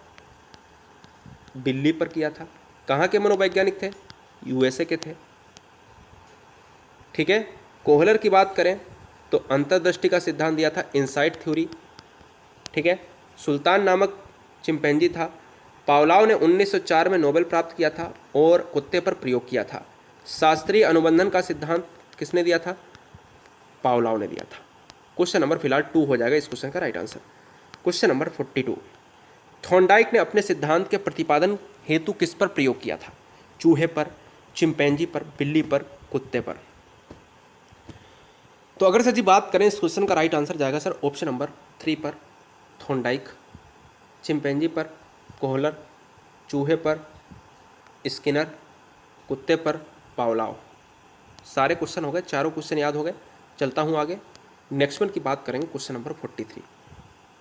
बिल्ली पर किया था। कहाँ के मनोवैज्ञानिक थे? USA के थे। ठीक है, कोहलर की बात करें तो अंतर्दृष्टि का सिद्धांत दिया था, इनसाइट थ्योरी। ठीक है, सुल्तान नामक चिंपैंजी था। पावलाव ने 1904 में नोबेल प्राप्त किया था और कुत्ते पर प्रयोग किया था। शास्त्रीय अनुबंधन का सिद्धांत किसने दिया था? पावलाव ने दिया था। क्वेश्चन नंबर फिलहाल 2 हो जाएगा इस क्वेश्चन का right answer. Question number 42, Thorndike ने अपने सिद्धांत के प्रतिपादन हेतु किस पर प्रयोग किया था? चूहे पर, चिंपैंजी पर, बिल्ली पर, कुत्ते पर। तो अगर सर जी बात करें इस क्वेश्चन का राइट आंसर जाएगा सर ऑप्शन नंबर 3 पर, थॉर्नडाइक। चिंपैंजी पर कोहलर, चूहे पर स्किनर, कुत्ते पर पावलाव। सारे क्वेश्चन हो गए, चारों क्वेश्चन याद हो गए। चलता हूँ आगे, नेक्स्ट वन की बात करेंगे। क्वेश्चन नंबर 43,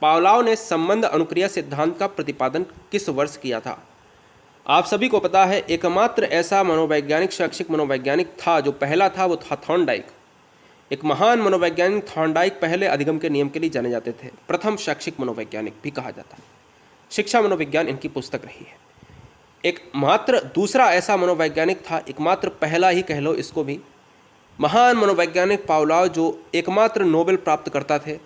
पावलाव ने संबंध अनुक्रिया सिद्धांत का प्रतिपादन किस वर्ष किया था? आप सभी को पता है एकमात्र ऐसा मनोवैज्ञानिक, शैक्षिक मनोवैज्ञानिक था जो पहला था, वो था थॉर्नडाइक। एक महान मनोवैज्ञानिक थॉर्नडाइक पहले अधिगम के नियम के लिए जाने जाते थे, प्रथम शैक्षिक मनोवैज्ञानिक भी कहा जाता है। शिक्षा मनोविज्ञान इनकी पुस्तक रही है। एक मात्र दूसरा ऐसा मनोवैज्ञानिक था, एकमात्र पहला ही कह लो इसको भी, महान मनोवैज्ञानिक पावलाव, जो एकमात्र नोबेल प्राप्त करता थे।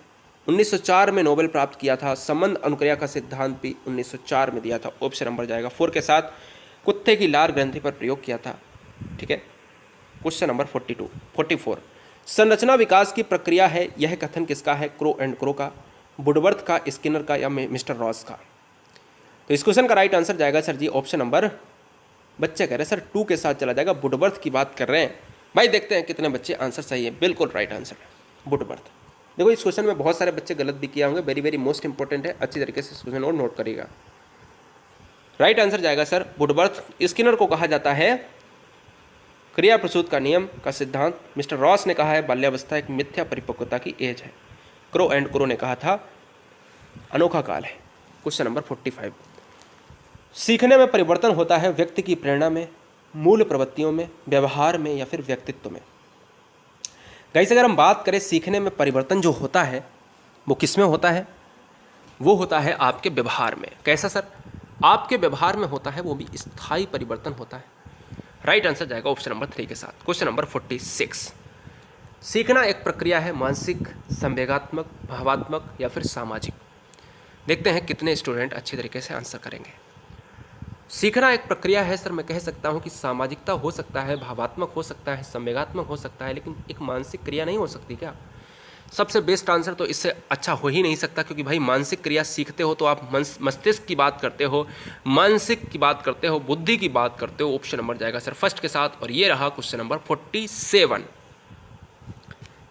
1904 में नोबेल प्राप्त किया था। संबंध अनुक्रिया का सिद्धांत भी 1904 में दिया था। ऑप्शन नंबर जाएगा 4 के साथ, कुत्ते की लार ग्रंथि पर प्रयोग किया था। ठीक है, क्वेश्चन नंबर 44, संरचना विकास की प्रक्रिया है, यह कथन किसका है? क्रो एंड क्रो का, वुडवर्थ का, स्किनर का या मिस्टर रॉस का? तो इस क्वेश्चन का राइट आंसर जाएगा सर जी ऑप्शन नंबर, बच्चे कह रहे हैं सर 2 के साथ चला जाएगा, वुडवर्थ की बात कर रहे हैं। भाई देखते हैं कितने बच्चे आंसर सही है। बिल्कुल राइट आंसर है वुडवर्थ। देखो इस क्वेश्चन में बहुत सारे बच्चे गलत भी किए होंगे, वेरी वेरी मोस्ट इंपॉर्टेंट है, अच्छी तरीके से इस क्वेश्चन और नोट करिएगा। राइट आंसर जाएगा सर वुडवर्थ। स्किनर को कहा जाता है क्रिया प्रसूत का नियम का सिद्धांत। मिस्टर रॉस ने कहा है बाल्यावस्था एक मिथ्या परिपक्वता की एज है। क्रो एंड क्रो ने कहा था अनोखा काल है। क्वेश्चन नंबर 45, सीखने में परिवर्तन होता है व्यक्ति की प्रेरणा में, मूल प्रवृत्तियों में, व्यवहार में या फिर व्यक्तित्व में? गाइस अगर हम बात करें सीखने में परिवर्तन जो होता है वो किस में होता है? वो होता है आपके व्यवहार में। कैसा सर? आपके व्यवहार में होता है, वो भी स्थायी परिवर्तन होता है। राइट आंसर जाएगा ऑप्शन नंबर 3 के साथ। क्वेश्चन नंबर 46, सीखना एक प्रक्रिया है, मानसिक, संवेगात्मक, भावात्मक या फिर सामाजिक? देखते हैं कितने स्टूडेंट अच्छी तरीके से आंसर करेंगे। सीखना एक प्रक्रिया है सर, मैं कह सकता हूँ कि सामाजिकता हो सकता है, भावात्मक हो सकता है, संवेगात्मक हो सकता है, लेकिन एक मानसिक क्रिया नहीं हो सकती क्या? सबसे बेस्ट आंसर तो इससे अच्छा हो ही नहीं सकता, क्योंकि भाई मानसिक क्रिया सीखते हो तो आप मस्तिष्क की बात करते हो, मानसिक की बात करते हो, बुद्धि की बात करते हो। ऑप्शन नंबर जाएगा सर फर्स्ट के साथ, और ये रहा क्वेश्चन नंबर 47।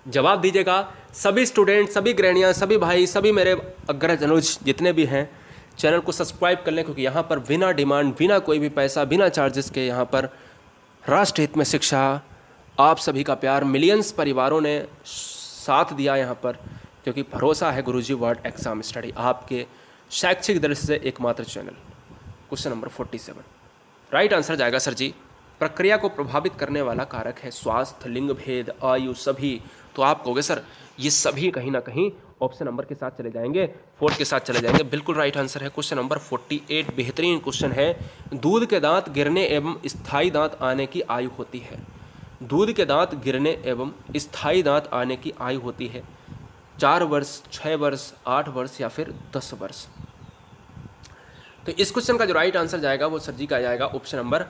जवाब दीजिएगा सभी स्टूडेंट, सभी गृहणियाँ, सभी भाई, सभी मेरे अग्रज अनुज जितने भी हैं, चैनल को सब्सक्राइब कर लें, क्योंकि यहाँ पर बिना डिमांड, बिना कोई भी पैसा, बिना चार्जेस के यहाँ पर राष्ट्रहित में शिक्षा, आप सभी का प्यार, मिलियंस परिवारों ने साथ दिया यहाँ पर, क्योंकि भरोसा है गुरुजी वर्ड एग्जाम स्टडी, आपके शैक्षिक दृष्टि से एकमात्र channel. Question number 47, right answer जाएगा सर जी, प्रक्रिया को प्रभावित करने वाला कारक है स्वास्थ्य, लिंग भेद, आयु, सभी। तो आप कहोगे सर ये सभी कहीं ना कहीं ऑप्शन नंबर के साथ चले जाएंगे, 4 के साथ चले जाएंगे। बिल्कुल राइट आंसर है क्वेश्चन नंबर 48। बेहतरीन क्वेश्चन है। दूध के दांत गिरने एवं स्थायी दांत आने की आयु होती है। दूध के दांत गिरने एवं स्थायी दांत आने की आयु होती है 4 वर्ष, 6 वर्ष, 8 वर्ष या फिर 10 वर्ष। तो इस क्वेश्चन का जो राइट आंसर जाएगा वो सर जी का जाएगा ऑप्शन नंबर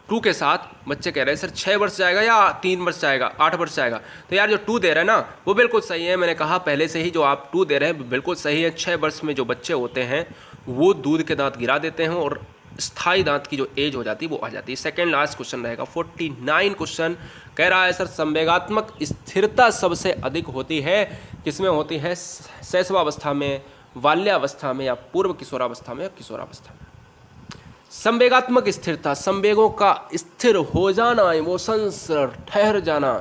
2 के साथ। बच्चे कह रहे हैं सर 6 वर्ष जाएगा या 3 वर्ष जाएगा, 8 वर्ष जाएगा। तो यार जो 2 दे रहे हैं ना वो बिल्कुल सही है। मैंने कहा पहले से ही जो आप 2 दे रहे हैं बिल्कुल सही है। 6 वर्ष में जो बच्चे होते हैं वो दूध के दांत गिरा देते हैं और स्थायी दांत की जो एज हो जाती है वो आ जाती है। सेकंड लास्ट क्वेश्चन रहेगा 49 क्वेश्चन। कह रहा है सर संवेगात्मक स्थिरता सबसे अधिक होती है किसमें होती है? शैशवावस्था में, बाल्यावस्था में या पूर्व किशोरावस्था में या किशोरावस्था में। संवेगात्मक स्थिरता, संवेगों का स्थिर हो जाना, इमोशंस ठहर जाना,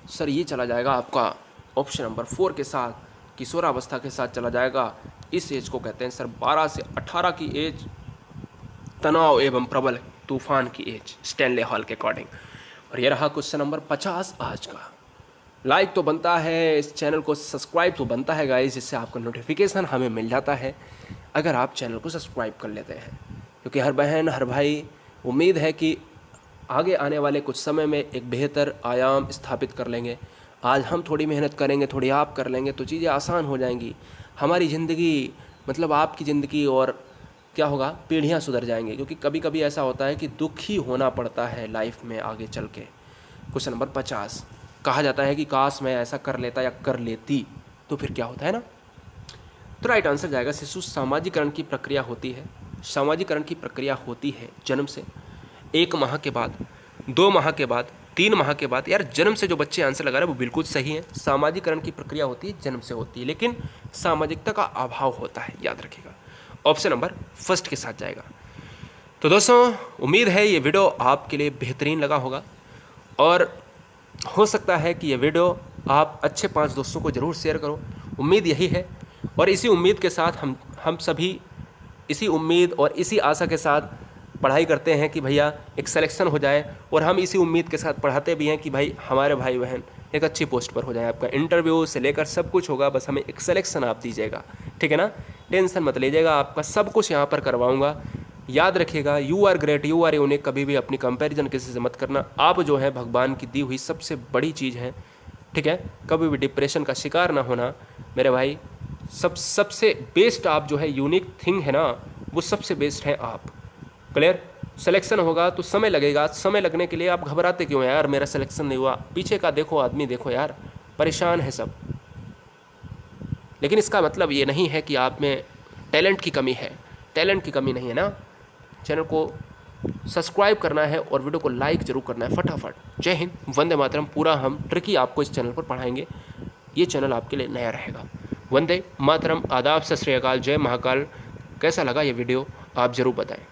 सर ये चला जाएगा आपका ऑप्शन नंबर 4 के साथ। किशोरावस्था के साथ चला जाएगा। इस एज को कहते हैं सर 12 से 18 की एज तनाव एवं प्रबल तूफान की एज, स्टैनले हॉल के अकॉर्डिंग। और ये रहा क्वेश्चन नंबर 50 आज का। लाइक तो बनता है, इस चैनल को सब्सक्राइब तो बनता है गाइस, जिससे आपका नोटिफिकेशन हमें मिल जाता है अगर आप चैनल को सब्सक्राइब कर लेते हैं। क्योंकि हर बहन हर भाई उम्मीद है कि आगे आने वाले कुछ समय में एक बेहतर आयाम स्थापित कर लेंगे। आज हम थोड़ी मेहनत करेंगे, थोड़ी आप कर लेंगे तो चीज़ें आसान हो जाएंगी। हमारी ज़िंदगी मतलब आपकी ज़िंदगी और क्या होगा, पीढ़ियाँ सुधर जाएंगी। क्योंकि कभी कभी ऐसा होता है कि दुखी होना पड़ता है लाइफ में आगे चल के। क्वेश्चन नंबर 50 कहा जाता है कि काश मैं ऐसा कर लेता या कर लेती तो फिर क्या होता है ना। तो राइट आंसर जाएगा शिशु सामाजिकरण की प्रक्रिया होती है। सामाजिकरण की प्रक्रिया होती है जन्म से 1 माह के बाद, 2 माह के बाद, 3 माह के बाद। यार जन्म से जो बच्चे आंसर लगा रहे हैं वो बिल्कुल सही है। सामाजिकरण की प्रक्रिया होती है जन्म से होती है, लेकिन सामाजिकता का अभाव होता है, याद रखिएगा। ऑप्शन नंबर 1 के साथ जाएगा। तो दोस्तों उम्मीद है ये वीडियो आपके लिए बेहतरीन लगा होगा और हो सकता है कि ये वीडियो आप अच्छे 5 दोस्तों को ज़रूर शेयर करो। उम्मीद यही है और इसी उम्मीद के साथ हम सभी इसी उम्मीद और इसी आशा के साथ पढ़ाई करते हैं कि भैया एक सिलेक्शन हो जाए, और हम इसी उम्मीद के साथ पढ़ाते भी हैं कि भाई हमारे भाई बहन एक अच्छी पोस्ट पर हो जाए। आपका इंटरव्यू से लेकर सब कुछ होगा, बस हमें एक सिलेक्शन आप दीजिएगा, ठीक है ना। टेंशन मत लीजिएगा, आपका सब कुछ यहाँ पर करवाऊँगा। याद रखिएगा, you are great, you are unique. कभी भी अपनी कंपैरिजन किसी से मत करना। आप जो है भगवान की दी हुई सबसे बड़ी चीज़ है, ठीक है। कभी भी डिप्रेशन का शिकार ना होना मेरे भाई। सबसे बेस्ट आप जो है यूनिक थिंग है ना, वो सबसे बेस्ट है आप। क्लियर। सिलेक्शन होगा तो समय लगेगा, समय लगने के लिए आप घबराते क्यों हैं यार, मेरा सिलेक्शन नहीं हुआ। पीछे का देखो आदमी देखो यार, परेशान है सब। लेकिन इसका मतलब ये नहीं है कि आप में टैलेंट की कमी है। टैलेंट की कमी नहीं है ना। चैनल को सब्सक्राइब करना है और वीडियो को लाइक जरूर करना है फटाफट। जय हिंद, वंदे मातरम। पूरा हम ट्रिकी आपको इस चैनल पर पढ़ाएंगे। ये चैनल आपके लिए नया रहेगा। वंदे मातरम, आदाब, सत श्री अकाल, जय महाकाल। कैसा लगा ये वीडियो आप ज़रूर बताएं।